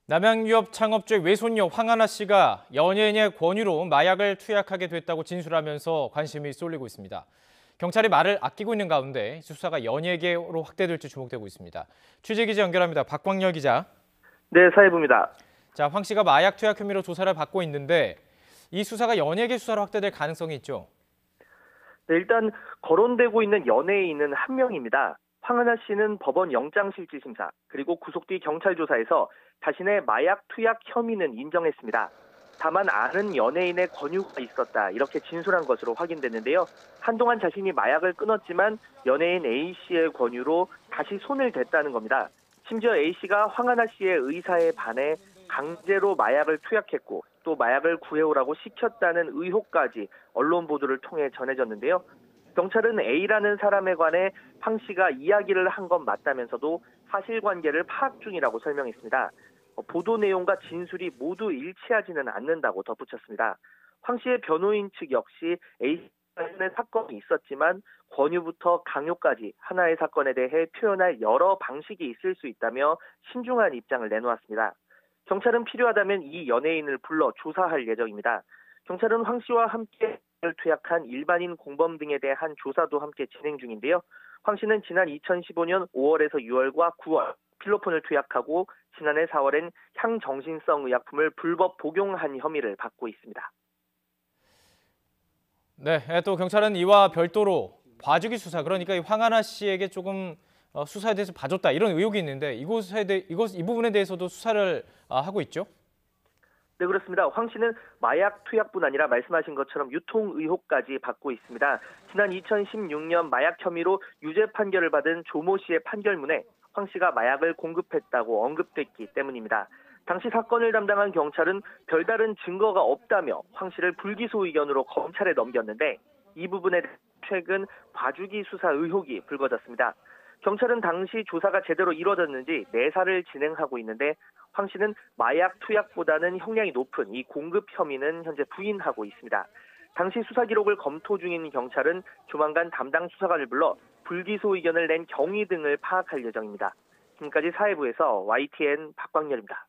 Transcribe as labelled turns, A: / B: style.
A: 남양유업 창업주의 외손녀 황하나 씨가 연예인의 권유로 마약을 투약하게 됐다고 진술하면서 관심이 쏠리고 있습니다. 경찰이 말을 아끼고 있는 가운데 수사가 연예계로 확대될지 주목되고 있습니다. 취재기자 연결합니다. 박광열 기자.
B: 네, 사회부입니다.
A: 자, 황 씨가 마약 투약 혐의로 조사를 받고 있는데 이 수사가 연예계 수사로 확대될 가능성이 있죠?
B: 네, 일단 거론되고 있는 연예인은 한 명입니다. 황하나 씨는 법원 영장실질심사 그리고 구속 뒤 경찰 조사에서 자신의 마약 투약 혐의는 인정했습니다. 다만 아는 연예인의 권유가 있었다 이렇게 진술한 것으로 확인됐는데요. 한동안 자신이 마약을 끊었지만 연예인 A씨의 권유로 다시 손을 댔다는 겁니다. 심지어 A씨가 황하나 씨의 의사에 반해 강제로 마약을 투약했고 또 마약을 구해오라고 시켰다는 의혹까지 언론 보도를 통해 전해졌는데요. 경찰은 A라는 사람에 관해 황 씨가 이야기를 한 건 맞다면서도 사실관계를 파악 중이라고 설명했습니다. 보도 내용과 진술이 모두 일치하지는 않는다고 덧붙였습니다. 황 씨의 변호인 측 역시 A의 사건이 있었지만 권유부터 강요까지 하나의 사건에 대해 표현할 여러 방식이 있을 수 있다며 신중한 입장을 내놓았습니다. 경찰은 필요하다면 이 연예인을 불러 조사할 예정입니다. 경찰은 황 씨와 함께 투약한 일반인 공범 등에 대한 조사도 함께 진행 중인데요. 황 씨는 지난 2015년 5월에서 6월과 9월 필로폰을 투약하고 지난해 4월엔 향정신성 의약품을 불법 복용한 혐의를 받고 있습니다.
A: 네, 또 경찰은 이와 별도로 봐주기 수사, 그러니까 이 황하나 씨에게 조금 수사에 대해서 봐줬다 이런 의혹이 있는데 이 부분에 대해서도 수사를 하고 있죠?
B: 네, 그렇습니다. 황 씨는 마약 투약뿐 아니라 말씀하신 것처럼 유통 의혹까지 받고 있습니다. 지난 2016년 마약 혐의로 유죄 판결을 받은 조모 씨의 판결문에 황 씨가 마약을 공급했다고 언급됐기 때문입니다. 당시 사건을 담당한 경찰은 별다른 증거가 없다며 황 씨를 불기소 의견으로 검찰에 넘겼는데 이 부분에 최근 봐주기 수사 의혹이 불거졌습니다. 경찰은 당시 조사가 제대로 이루어졌는지 내사를 진행하고 있는데 황 씨는 마약 투약보다는 형량이 높은 이 공급 혐의는 현재 부인하고 있습니다. 당시 수사 기록을 검토 중인 경찰은 조만간 담당 수사관을 불러 불기소 의견을 낸 경위 등을 파악할 예정입니다. 지금까지 사회부에서 YTN 박광열입니다.